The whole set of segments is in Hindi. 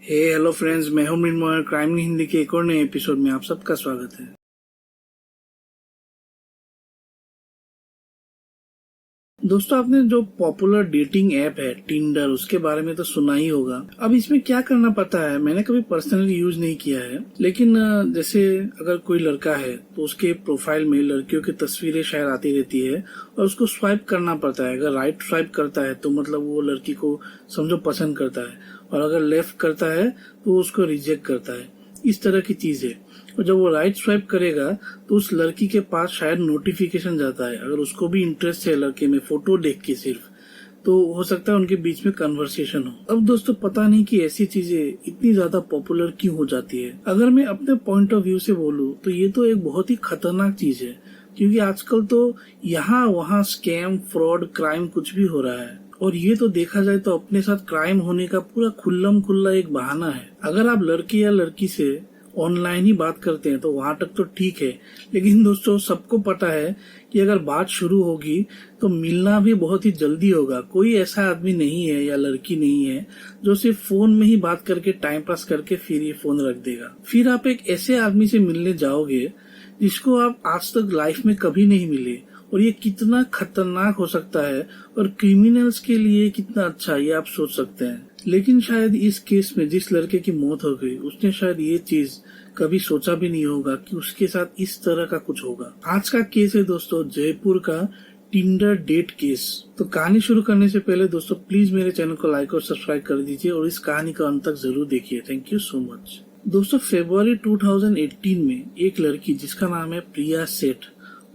हेलो फ्रेंड्स, मैं हूं मृण्मय। क्राइम हिंदी के एक और नए एपिसोड में आप सबका स्वागत है। दोस्तों, आपने जो पॉपुलर डेटिंग ऐप है टिंडर, उसके बारे में तो सुना ही होगा। अब इसमें क्या करना पड़ता है, मैंने कभी पर्सनली यूज नहीं किया है, लेकिन जैसे अगर कोई लड़का है तो उसके प्रोफाइल में लड़कियों की तस्वीरें शायद आती रहती है और उसको स्वाइप करना पड़ता है। अगर राइट स्वाइप करता है तो मतलब वो लड़की को समझो पसंद करता है, और अगर लेफ्ट करता है तो वो उसको रिजेक्ट करता है। इस तरह की चीज है। और जब वो राइट स्वाइप करेगा तो उस लड़की के पास शायद नोटिफिकेशन जाता है। अगर उसको भी इंटरेस्ट है लड़के में फोटो देख के सिर्फ, तो हो सकता है उनके बीच में कन्वर्सेशन हो। अब दोस्तों, पता नहीं कि ऐसी चीजें इतनी ज्यादा पॉपुलर क्यों हो जाती है। अगर मैं अपने पॉइंट ऑफ व्यू से बोलूं तो ये तो एक बहुत ही खतरनाक चीज है, क्योंकि आजकल तो यहाँ वहाँ स्कैम, फ्रॉड, क्राइम कुछ भी हो रहा है। और ये तो देखा जाए तो अपने साथ क्राइम होने का पूरा खुल्लम खुल्ला एक बहाना है। अगर आप लड़के या लड़की से ऑनलाइन ही बात करते हैं तो वहां तक तो ठीक है, लेकिन दोस्तों सबको पता है कि अगर बात शुरू होगी तो मिलना भी बहुत ही जल्दी होगा। कोई ऐसा आदमी नहीं है या लड़की नहीं है जो सिर्फ फोन में ही बात करके टाइम पास करके फिर ये फोन रख देगा। फिर आप एक ऐसे आदमी से मिलने जाओगे जिसको आप आज तक लाइफ में कभी नहीं मिले, और ये कितना खतरनाक हो सकता है और क्रिमिनल्स के लिए कितना अच्छा, ये आप सोच सकते हैं। लेकिन शायद इस केस में जिस लड़के की मौत हो गई, उसने शायद ये चीज कभी सोचा भी नहीं होगा कि उसके साथ इस तरह का कुछ होगा। आज का केस है दोस्तों जयपुर का टिंडर डेट केस। तो कहानी शुरू करने से पहले दोस्तों प्लीज मेरे चैनल को लाइक और सब्सक्राइब कर दीजिए और इस कहानी का अंत तक जरूर देखिए। Thank you so much. दोस्तों, फरवरी 2018 में एक लड़की जिसका नाम है प्रिया सेठ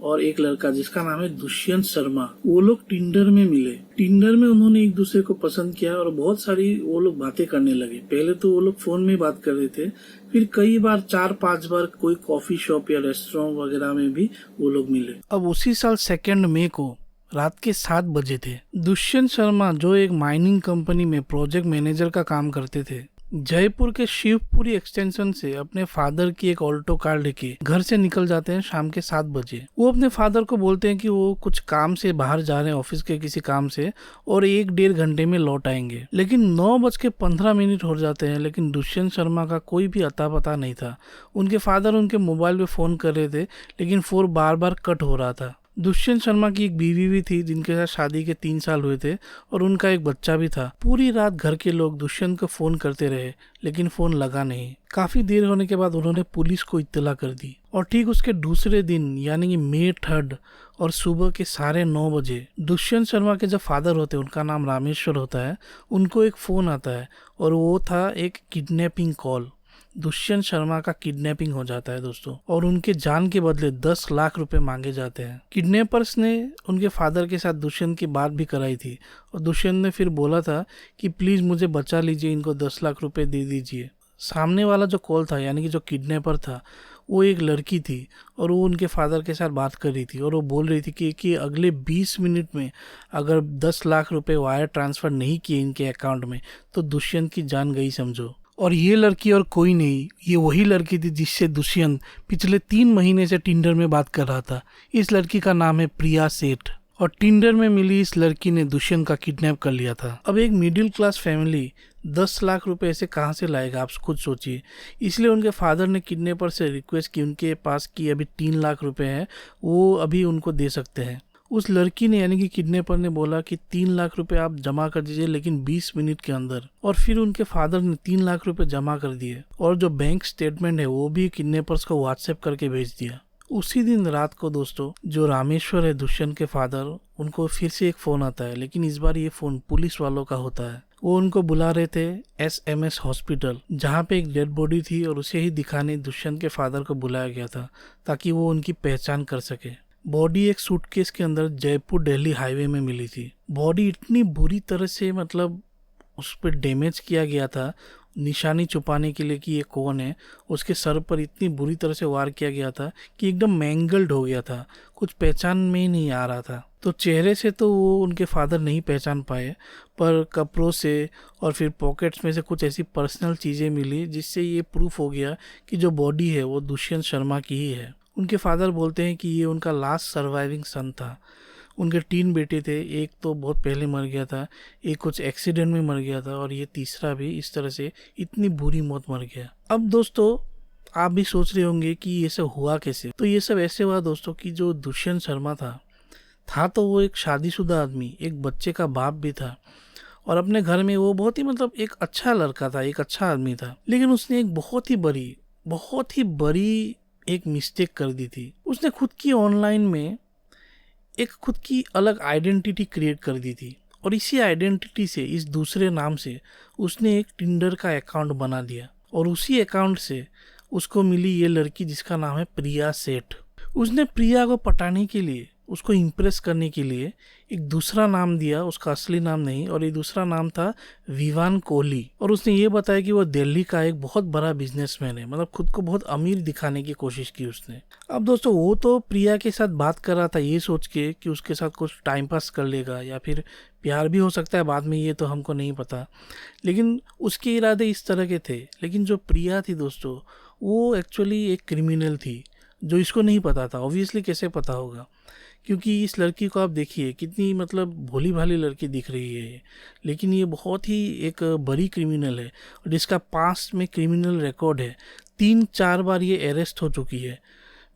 और एक लड़का जिसका नाम है दुष्यंत शर्मा, वो लोग टिंडर में मिले। टिंडर में उन्होंने एक दूसरे को पसंद किया और बहुत सारी वो लोग बातें करने लगे। पहले तो वो लोग फोन में बात कर रहे थे, फिर कई बार 4-5 बार कोई कॉफी शॉप या रेस्टोरेंट वगैरह में भी वो लोग मिले। अब उसी साल 2 मई को रात के 7 बजे थे। दुष्यंत शर्मा जो एक माइनिंग कंपनी में प्रोजेक्ट मैनेजर का काम करते थे, जयपुर के शिवपुरी एक्सटेंशन से अपने फादर की एक ऑल्टो कार लेके घर से निकल जाते हैं शाम के 7 बजे। वो अपने फादर को बोलते हैं कि वो कुछ काम से बाहर जा रहे हैं, ऑफिस के किसी काम से, और 1-1.5 घंटे में लौट आएंगे। लेकिन 9:15 हो जाते हैं, लेकिन दुष्यंत शर्मा का कोई भी अता पता नहीं था। उनके फादर उनके मोबाइल पे फोन कर रहे थे, लेकिन फोन बार बार कट हो रहा था। दुष्यंत शर्मा की एक बीवी भी थी जिनके साथ शादी के 3 साल हुए थे, और उनका एक बच्चा भी था। पूरी रात घर के लोग दुष्यंत को फोन करते रहे, लेकिन फोन लगा नहीं। काफी देर होने के बाद उन्होंने पुलिस को इत्तला कर दी, और ठीक उसके दूसरे दिन यानी कि मई 3 और सुबह के 9:30 बजे दुष्यंत शर्मा के जो फादर होते हैं, उनका नाम रामेश्वर होता है, उनको एक फोन आता है, और वो था एक किडनैपिंग कॉल। दुष्यंत शर्मा का किडनैपिंग हो जाता है दोस्तों, और उनके जान के बदले 10 लाख रुपए मांगे जाते हैं। किडनैपर्स ने उनके फादर के साथ दुष्यंत की बात भी कराई थी, और दुष्यंत ने फिर बोला था कि प्लीज मुझे बचा लीजिए, इनको 10 लाख रुपए दे दीजिए। सामने वाला जो कॉल था यानी कि जो किडनैपर था, वो एक लड़की थी, और वो उनके फादर के साथ बात कर रही थी, और वो बोल रही थी कि अगले 20 मिनट में अगर 10 लाख रुपए वायर ट्रांसफर नहीं किए इनके अकाउंट में तो दुष्यंत की जान गई समझो। और ये लड़की और कोई नहीं, ये वही लड़की थी जिससे दुष्यंत पिछले 3 महीने से टिंडर में बात कर रहा था। इस लड़की का नाम है प्रिया सेठ, और टिंडर में मिली इस लड़की ने दुष्यंत का किडनैप कर लिया था। अब एक मिडिल क्लास फैमिली 10 लाख रुपए ऐसे कहाँ से लाएगा, आप खुद सोचिए। इसलिए उनके फादर ने किडनैपर से रिक्वेस्ट की उनके पास कि अभी 3 लाख रुपए हैं, वो अभी उनको दे सकते हैं। उस लड़की ने यानी कि किडनैपर ने बोला कि 3 लाख रुपए आप जमा कर दीजिए, लेकिन 20 मिनट के अंदर। और फिर उनके फादर ने 3 लाख रुपए जमा कर दिए, और जो बैंक स्टेटमेंट है वो भी किडनैपर्स को व्हाट्सएप करके भेज दिया। उसी दिन रात को दोस्तों जो रामेश्वर है दुष्यंत के फादर, उनको फिर से एक फोन आता है, लेकिन इस बार ये फोन पुलिस वालों का होता है। वो उनको बुला रहे थे SMS हॉस्पिटल, जहाँ पे एक डेड बॉडी थी, और उसे ही दिखाने दुष्यंत के फादर को बुलाया गया था ताकि वो उनकी पहचान कर सके। बॉडी एक सूटकेस के अंदर जयपुर दिल्ली हाईवे में मिली थी। बॉडी इतनी बुरी तरह से मतलब उस पर डैमेज किया गया था, निशानी छुपाने के लिए कि ये कौन है। उसके सर पर इतनी बुरी तरह से वार किया गया था कि एकदम मैंगल्ड हो गया था, कुछ पहचान में ही नहीं आ रहा था। तो चेहरे से तो वो उनके फादर नहीं पहचान पाए, पर कपड़ों से और फिर पॉकेट्स में से कुछ ऐसी पर्सनल चीज़ें मिली जिससे ये प्रूफ हो गया कि जो बॉडी है वो दुष्यंत शर्मा की ही है। उनके फादर बोलते हैं कि ये उनका लास्ट सर्वाइविंग सन था। उनके 3 बेटे थे, एक तो बहुत पहले मर गया था, एक कुछ एक्सीडेंट में मर गया था, और ये तीसरा भी इस तरह से इतनी बुरी मौत मर गया। अब दोस्तों आप भी सोच रहे होंगे कि ये सब हुआ कैसे। तो ये सब ऐसे हुआ दोस्तों कि जो दुष्यंत शर्मा था तो वो एक शादीशुदा आदमी, एक बच्चे का बाप भी था, और अपने घर में वो बहुत ही एक अच्छा लड़का था, एक अच्छा आदमी था। लेकिन उसने एक बहुत ही बड़ी एक मिस्टेक कर दी थी। उसने खुद की ऑनलाइन में एक खुद की अलग आइडेंटिटी क्रिएट कर दी थी, और इसी आइडेंटिटी से, इस दूसरे नाम से उसने एक टिंडर का अकाउंट बना दिया, और उसी अकाउंट से उसको मिली ये लड़की जिसका नाम है प्रिया सेठ। उसने प्रिया को पटाने के लिए, उसको इम्प्रेस करने के लिए एक दूसरा नाम दिया, उसका असली नाम नहीं, और ये दूसरा नाम था विवान कोहली। और उसने ये बताया कि वो दिल्ली का एक बहुत बड़ा बिजनेसमैन है, खुद को बहुत अमीर दिखाने की कोशिश की उसने। अब दोस्तों वो तो प्रिया के साथ बात कर रहा था ये सोच के कि उसके साथ कुछ टाइम पास कर लेगा, या फिर प्यार भी हो सकता है बाद में, ये तो हमको नहीं पता, लेकिन उसके इरादे इस तरह के थे। लेकिन जो प्रिया थी दोस्तों, वो एक्चुअली एक क्रिमिनल थी, जो इसको नहीं पता था। ऑब्वियसली कैसे पता होगा, क्योंकि इस लड़की को आप देखिए कितनी भोली भाली लड़की दिख रही है, लेकिन ये बहुत ही एक बड़ी क्रिमिनल है, और जिसका पास्ट में क्रिमिनल रिकॉर्ड है। 3-4 बार ये अरेस्ट हो चुकी है,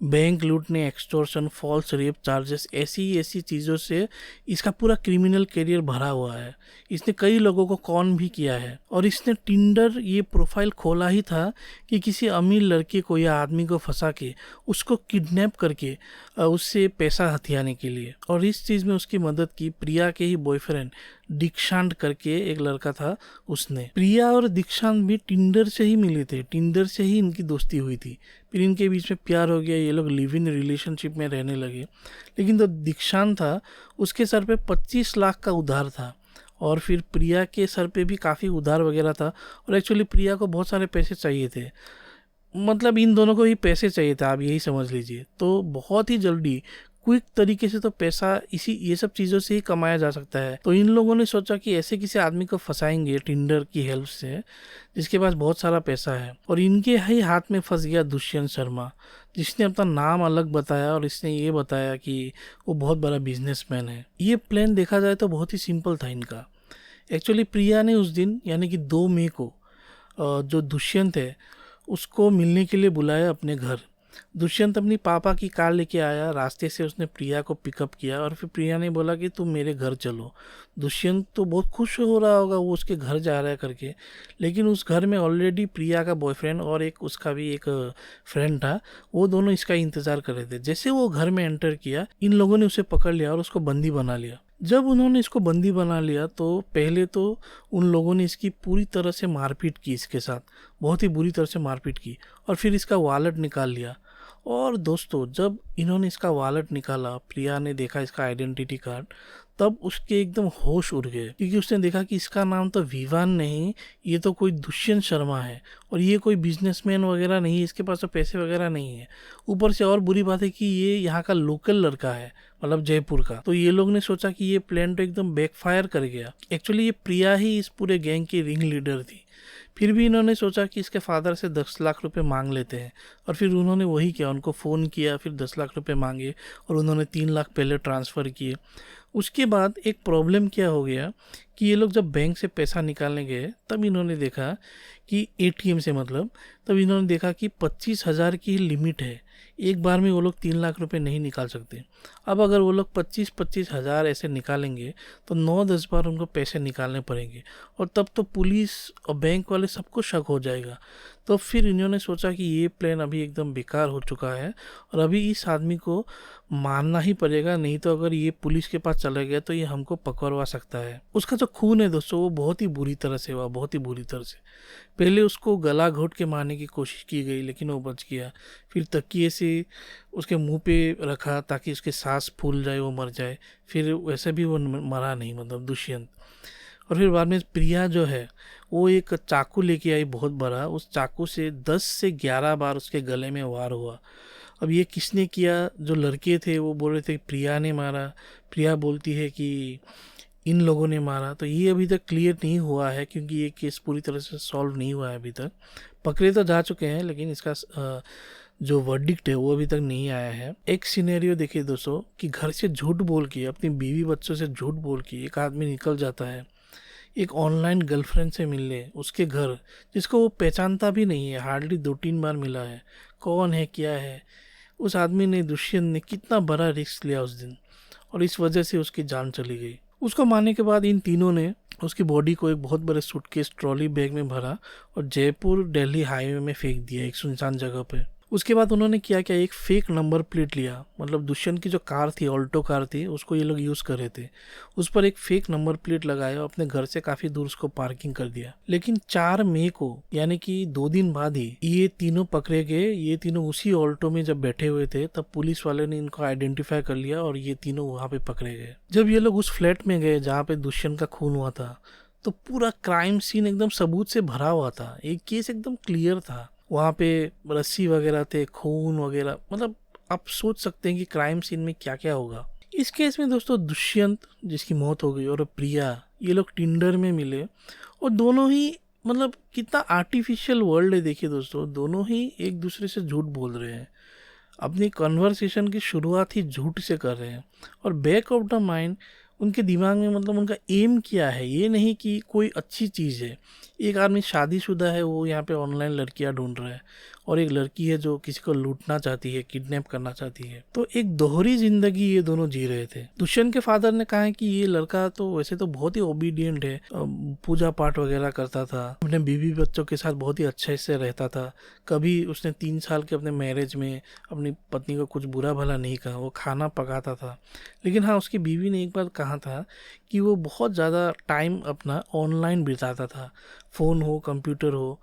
बैंक लूटने, एक्सटॉर्शन, फॉल्स रेप चार्जेस, ऐसी चीज़ों से इसका पूरा क्रिमिनल करियर भरा हुआ है। इसने कई लोगों को कॉन भी किया है, और इसने टिंडर ये प्रोफाइल खोला ही था कि किसी अमीर लड़के को या आदमी को फंसा के उसको किडनैप करके उससे पैसा हथियाने के लिए। और इस चीज़ में उसकी मदद की प्रिया के ही बॉयफ्रेंड दीक्षांत करके एक लड़का था, उसने। प्रिया और दीक्षांत भी टिंडर से ही मिले थे, टिंडर से ही इनकी दोस्ती हुई थी, फिर इनके बीच में प्यार हो गया, ये लोग लिव इन रिलेशनशिप में रहने लगे। लेकिन जो दीक्षांत था उसके सर पे 25 लाख का उधार था, और फिर प्रिया के सर पे भी काफ़ी उधार वगैरह था, और एक्चुअली प्रिया को बहुत सारे पैसे चाहिए थे, इन दोनों को ही पैसे चाहिए था, आप यही समझ लीजिए। तो बहुत ही जल्दी क्विक तरीके से तो पैसा ये सब चीज़ों से ही कमाया जा सकता है। तो इन लोगों ने सोचा कि ऐसे किसी आदमी को फंसाएंगे टिंडर की हेल्प से, जिसके पास बहुत सारा पैसा है। और इनके ही हाथ में फंस गया दुष्यंत शर्मा, जिसने अपना नाम अलग बताया, और इसने ये बताया कि वो बहुत बड़ा बिजनेसमैन है। ये प्लान देखा जाए तो बहुत ही सिंपल था इनका। एक्चुअली प्रिया ने उस दिन यानी कि 2 मई को जो दुष्यंत है उसको मिलने के लिए बुलाया अपने घर। दुष्यंत अपनी पापा की कार लेके आया, रास्ते से उसने प्रिया को पिकअप किया, और फिर प्रिया ने बोला कि तुम मेरे घर चलो। दुष्यंत तो बहुत खुश हो रहा होगा, वो उसके घर जा रहा है करके, लेकिन उस घर में ऑलरेडी प्रिया का बॉयफ्रेंड और एक उसका भी एक फ्रेंड था, वो दोनों इसका इंतज़ार कर रहे थे। जैसे वो घर में एंटर किया, इन लोगों ने उसे पकड़ लिया और उसको बंदी बना लिया। जब उन्होंने इसको बंदी बना लिया तो पहले तो उन लोगों ने इसकी पूरी तरह से मारपीट की, इसके साथ बहुत ही बुरी तरह से मारपीट की, और फिर इसका वॉलेट निकाल लिया। और दोस्तों जब इन्होंने इसका वॉलेट निकाला, प्रिया ने देखा इसका आइडेंटिटी कार्ड, तब उसके एकदम होश उड़ गए, क्योंकि उसने देखा कि इसका नाम तो विवान नहीं, ये तो कोई दुष्यंत शर्मा है, और ये कोई बिजनेसमैन वगैरह नहीं है, इसके पास तो पैसे वगैरह नहीं है। ऊपर से और बुरी बात है कि ये यहाँ का लोकल लड़का है, जयपुर का। तो ये लोग ने सोचा कि ये प्लान तो एकदम बैकफायर कर गया। एक्चुअली ये प्रिया ही इस पूरे गैंग की रिंग लीडर थी। फिर भी इन्होंने सोचा कि इसके फादर से 10 लाख रुपए मांग लेते हैं, और फिर उन्होंने वही किया, उनको फ़ोन किया, फिर 10 लाख रुपए मांगे, और उन्होंने 3 लाख पहले ट्रांसफ़र किए। उसके बाद एक प्रॉब्लम क्या हो गया कि ये लोग जब बैंक से पैसा निकालने गए, तब इन्होंने देखा कि एटीएम से तब इन्होंने देखा कि 25,000 की लिमिट है, एक बार में वो लोग 3 लाख रुपए नहीं निकाल सकते। अब अगर वो लोग 25-25 हज़ार ऐसे निकालेंगे तो 9-10 बार उनको पैसे निकालने पड़ेंगे, और तब तो पुलिस और बैंक वाले सबको शक हो जाएगा। तो फिर इन्होंने सोचा कि ये प्लान अभी एकदम बेकार हो चुका है, और अभी इस आदमी को मारना ही पड़ेगा, नहीं तो अगर ये पुलिस के पास चला गया तो ये हमको पकड़वा सकता है। उसका जो खून है दोस्तों, वो बहुत ही बुरी तरह से हुआ, बहुत ही बुरी तरह से। पहले उसको गला घोट के मारने की कोशिश की गई, लेकिन वो बच गया। फिर तकिए से उसके मुंह पे रखा ताकि उसके सांस फूल जाए, वो मर जाए। फिर वैसे भी वो मरा नहीं, दुष्यंत। और फिर बाद में प्रिया जो है वो एक चाकू लेके आई बहुत बड़ा, उस चाकू से 10 से 11 बार उसके गले में वार हुआ। अब ये किसने किया? जो लड़के थे वो बोल रहे थे प्रिया ने मारा, प्रिया बोलती है कि इन लोगों ने मारा। तो ये अभी तक क्लियर नहीं हुआ है, क्योंकि ये केस पूरी तरह से सॉल्व नहीं हुआ है अभी तक। पकड़े तो जा चुके हैं, लेकिन इसका जो वर्डिक्ट है वो अभी तक नहीं आया है। एक सिनेरियो देखिए दोस्तों कि घर से झूठ बोल के, अपनी बीवी बच्चों से झूठ बोल के एक आदमी निकल जाता है एक ऑनलाइन गर्लफ्रेंड से मिलने उसके घर, जिसको वो पहचानता भी नहीं है, हार्डली 2-3 बार मिला है, कौन है क्या है। उस आदमी ने, दुष्यंत ने कितना बड़ा रिस्क लिया उस दिन, और इस वजह से उसकी जान चली गई। उसको मारने के बाद इन तीनों ने उसकी बॉडी को एक बहुत बड़े सूटकेस ट्रॉली बैग में भरा और जयपुर दिल्ली हाईवे में फेंक दिया एक सुनसान जगह पे। उसके बाद उन्होंने क्या किया, एक फेक नंबर प्लेट लिया, मतलब दुष्यंत की जो कार थी, ऑल्टो कार थी, उसको ये लोग यूज़ कर रहे थे, उस पर एक फेक नंबर प्लेट लगाया और अपने घर से काफ़ी दूर उसको पार्किंग कर दिया। लेकिन 4 मई को, यानी कि 2 दिन बाद ही ये तीनों पकड़े गए। ये तीनों उसी ऑल्टो में जब बैठे हुए थे तब पुलिस वाले ने इनको आइडेंटिफाई कर लिया और ये तीनों वहाँ पे पकड़े गए। जब ये लोग उस फ्लैट में गए जहाँ पे दुष्यंत का खून हुआ था, तो पूरा क्राइम सीन एकदम सबूत से भरा हुआ था, एक केस एकदम क्लियर था। वहाँ पे रस्सी वगैरह थे, खून वगैरह, मतलब आप सोच सकते हैं कि क्राइम सीन में क्या क्या होगा। इस केस में दोस्तों दुष्यंत जिसकी मौत हो गई और प्रिया, ये लोग टिंडर में मिले और दोनों ही, मतलब कितना आर्टिफिशियल वर्ल्ड है देखिए दोस्तों, दोनों ही एक दूसरे से झूठ बोल रहे हैं, अपनी कन्वर्सेशन की शुरुआत ही झूठ से कर रहे हैं और बैक ऑफ द माइंड उनके दिमाग में, मतलब उनका एम क्या है, ये नहीं कि कोई अच्छी चीज़ है। एक आदमी शादीशुदा है, वो यहाँ पे ऑनलाइन लड़कियां ढूंढ रहा है, और एक लड़की है जो किसी को लूटना चाहती है, किडनैप करना चाहती है। तो एक दोहरी जिंदगी ये दोनों जी रहे थे। दुष्यंत के फादर ने कहा है कि ये लड़का तो वैसे तो बहुत ही ओबीडियंट है, पूजा पाठ वगैरह करता था, अपने बीवी बच्चों के साथ बहुत ही अच्छे से रहता था, कभी उसने 3 साल के अपने मैरिज में अपनी पत्नी को कुछ बुरा भला नहीं कहा, वो खाना पकाता था। लेकिन हाँ, उसकी बीवी ने एक बार कहा था कि वो बहुत ज़्यादा टाइम अपना ऑनलाइन बिताता था, फ़ोन हो, कंप्यूटर हो,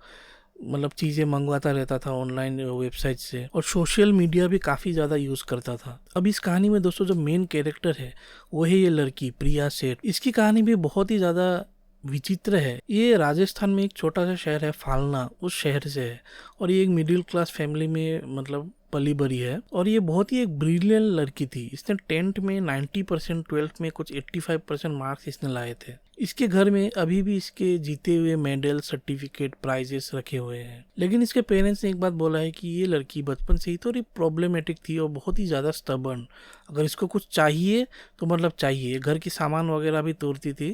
मतलब चीज़ें मंगवाता रहता था ऑनलाइन वेबसाइट से, और सोशल मीडिया भी काफ़ी ज़्यादा यूज़ करता था। अब इस कहानी में दोस्तों जो मेन कैरेक्टर है वो है ये लड़की प्रिया सेठ। इसकी कहानी भी बहुत ही ज़्यादा विचित्र है। ये राजस्थान में एक छोटा सा शहर है फालना, उस शहर से है, और ये एक मिडिल क्लास फैमिली में मतलब पली बड़ी है, और ये बहुत ही एक ब्रिलियंट लड़की थी। इसने 10th में 90%, 12th में कुछ 85% मार्क्स इसने लाए थे। इसके घर में अभी भी इसके जीते हुए मेडल, सर्टिफिकेट, प्राइजेस रखे हुए हैं। लेकिन इसके पेरेंट्स ने एक बात बोला है कि ये लड़की बचपन से ही थोड़ी प्रॉब्लमेटिक थी और बहुत ही ज़्यादा स्टबर्न। अगर इसको कुछ चाहिए तो मतलब चाहिए, घर की सामान वगैरह भी तोड़ती थी,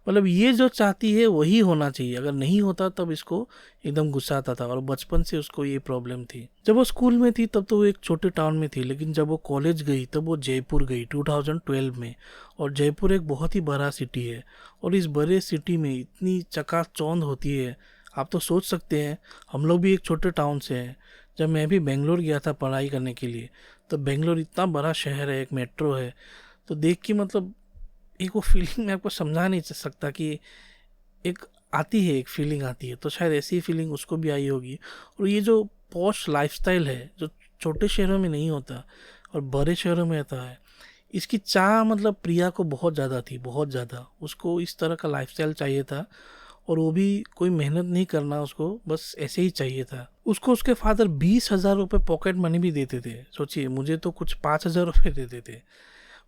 मतलब ये जो चाहती है वही होना चाहिए, अगर नहीं होता तब इसको एकदम गुस्सा आता था, और बचपन से उसको ये प्रॉब्लम थी। जब वो स्कूल में थी तब तो वो एक छोटे टाउन में थी, लेकिन जब वो कॉलेज गई तब वो जयपुर गई 2012 में, और जयपुर एक बहुत ही बड़ा सिटी है, और इस बड़े सिटी में इतनी चकाचौंध होती है, आप तो सोच सकते हैं। हम लोग भी एक छोटे टाउन से हैं। जब मैं भी बेंगलोर गया था पढ़ाई करने के लिए, तो बेंगलोर इतना बड़ा शहर है, एक मेट्रो है, तो देख के मतलब एक वो फीलिंग मैं आपको समझा नहीं सकता कि एक आती है, एक फीलिंग आती है, तो शायद ऐसी फीलिंग उसको भी आई होगी। और ये जो पॉश लाइफस्टाइल है जो छोटे शहरों में नहीं होता और बड़े शहरों में आता है, इसकी चाह मतलब प्रिया को बहुत ज़्यादा थी, बहुत ज़्यादा। उसको इस तरह का लाइफस्टाइल चाहिए था, और वो भी कोई मेहनत नहीं करना, उसको बस ऐसे ही चाहिए था। उसको उसके फादर 20,000 रुपये पॉकेट मनी भी देते थे। सोचिए, मुझे तो कुछ 5,000 रुपये देते थे,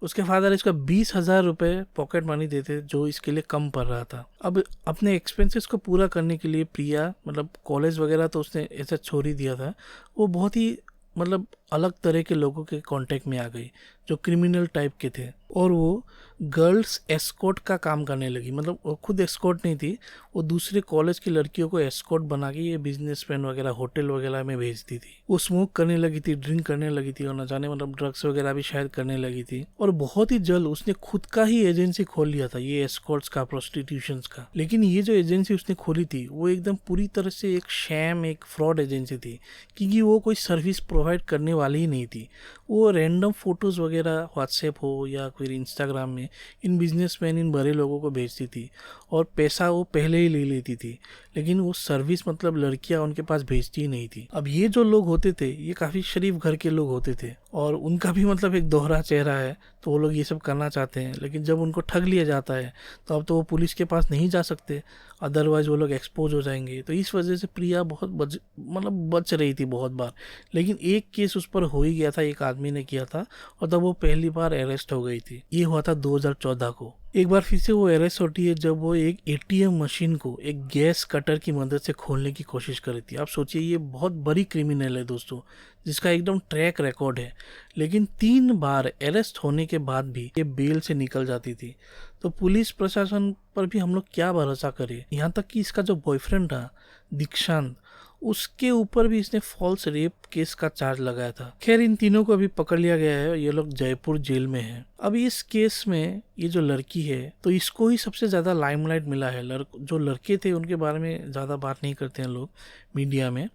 उसके फादर इसका 20,000 रुपये पॉकेट मनी देते, जो इसके लिए कम पड़ रहा था। अब अपने एक्सपेंसेस को पूरा करने के लिए प्रिया, मतलब कॉलेज वगैरह तो उसने ऐसा छोड़ ही दिया था, वो बहुत ही मतलब अलग तरह के लोगों के कांटेक्ट में आ गई जो क्रिमिनल टाइप के थे, और वो गर्ल्स एस्कॉर्ट का काम करने लगी। मतलब वो खुद एस्कॉर्ट नहीं थी, वो दूसरे कॉलेज की लड़कियों को एस्कॉर्ट बना के ये बिजनेसमैन वगैरह, होटल वगैरह में भेजती थी। वो स्मोक करने लगी थी, ड्रिंक करने लगी थी, और न जाने मतलब ड्रग्स वगैरह भी शायद करने लगी थी। और बहुत ही जल्द उसने खुद का ही एजेंसी खोल लिया था, ये एस्कॉर्ट्स का, प्रोस्टिट्यूशन का। लेकिन ये जो एजेंसी उसने खोली थी वो एकदम पूरी तरह से एक शैम, एक फ्रॉड एजेंसी थी, क्योंकि वो कोई सर्विस प्रोवाइड करने वाली ही नहीं थी। वो रैंडम फोटोज़ वगैरह व्हाट्सएप हो या फिर इंस्टाग्राम में इन बिजनेसमैन, इन बड़े लोगों को भेजती थी, और पैसा वो पहले ही ले लेती थी, लेकिन वो सर्विस मतलब लड़कियां उनके पास भेजती ही नहीं थी। अब ये जो लोग होते थे ये काफ़ी शरीफ घर के लोग होते थे, और उनका भी मतलब एक दोहरा चेहरा है, तो वो लोग ये सब करना चाहते हैं, लेकिन जब उनको ठग लिया जाता है तो अब तो वो पुलिस के पास नहीं जा सकते, अदरवाइज वो लोग एक्सपोज हो जाएंगे। तो इस वजह से प्रिया बहुत बच रही थी बहुत बार। लेकिन एक केस उस पर हो ही गया था, एक आदमी ने किया था, और तब वो पहली बार अरेस्ट हो गई थी। ये हुआ था 2014 को। एक बार फिर से वो अरेस्ट होती है जब वो एक एटीएम मशीन को एक गैस कटर की मदद से खोलने की कोशिश करी थी। आप सोचिए, ये बहुत बड़ी क्रिमिनल है दोस्तों, जिसका एकदम ट्रैक रिकॉर्ड है, लेकिन 3 बार अरेस्ट होने के बाद भी ये बेल से निकल जाती थी। तो पुलिस प्रशासन पर भी हम लोग क्या भरोसा करें। यहाँ तक कि इसका जो बॉयफ्रेंड था दीक्षांत, उसके ऊपर भी इसने फॉल्स रेप केस का चार्ज लगाया था। खैर, इन तीनों को अभी पकड़ लिया गया है, ये लोग जयपुर जेल में हैं। अब इस केस में ये जो लड़की है, तो इसको ही सबसे ज्यादा लाइमलाइट मिला है। जो लड़के थे उनके बारे में ज्यादा बात नहीं करते हैं लोग मीडिया में,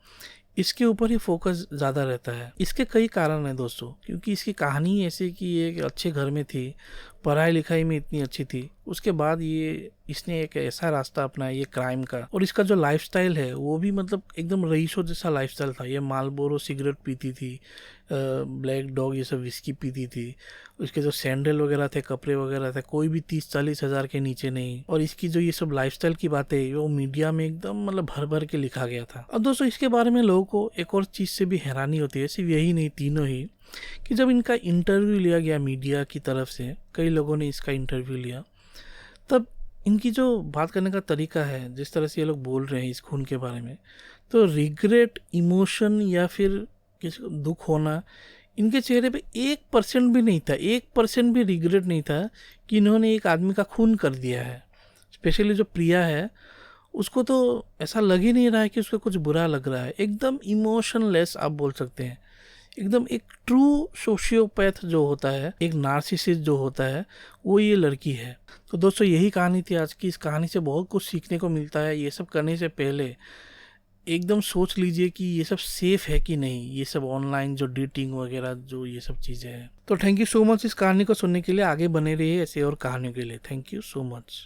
इसके ऊपर ही फोकस ज़्यादा रहता है। इसके कई कारण हैं दोस्तों, क्योंकि इसकी कहानी ऐसी कि ये एक अच्छे घर में थी, पढ़ाई लिखाई में इतनी अच्छी थी, उसके बाद ये इसने एक ऐसा रास्ता अपनाया ये क्राइम का। और इसका जो लाइफस्टाइल है वो भी मतलब एकदम रईसों जैसा लाइफस्टाइल था। ये मालबोरो सिगरेट पीती थी, ब्लैक डॉग ये सब विस्की पीती थी। उसके जो सैंडल वगैरह थे, कपड़े वगैरह थे, कोई भी 30-40 हज़ार के नीचे नहीं। और इसकी जो ये सब लाइफस्टाइल की बातें वो मीडिया में एकदम मतलब भर भर के लिखा गया था। अब दोस्तों, इसके बारे में लोगों को एक और चीज़ से भी हैरानी होती है, सिर्फ यही नहीं, तीनों ही, कि जब इनका इंटरव्यू लिया गया मीडिया की तरफ से, कई लोगों ने इसका इंटरव्यू लिया, तब इनकी जो बात करने का तरीका है, जिस तरह से ये लोग बोल रहे हैं इस खून के बारे में, तो रिग्रेट, इमोशन या फिर किसी को दुख होना, इनके चेहरे पे 1% भी नहीं था। 1% भी रिग्रेट नहीं था कि इन्होंने एक आदमी का खून कर दिया है। स्पेशली जो प्रिया है, उसको तो ऐसा लग ही नहीं रहा है कि उसको कुछ बुरा लग रहा है। एकदम इमोशनलेस आप बोल सकते हैं, एकदम एक ट्रू सोशियोपैथ जो होता है, एक नार्सिसिस्ट जो होता है, वो ये लड़की है। तो दोस्तों, यही कहानी थी आज की। इस कहानी से बहुत कुछ सीखने को मिलता है। ये सब करने से पहले एकदम सोच लीजिए कि ये सब सेफ है कि नहीं, ये सब ऑनलाइन जो डेटिंग वगैरह जो ये सब चीज़ें हैं। तो थैंक यू सो मच इस कहानी को सुनने के लिए। आगे बने रहिए ऐसे और कहानियों के लिए। Thank you so much.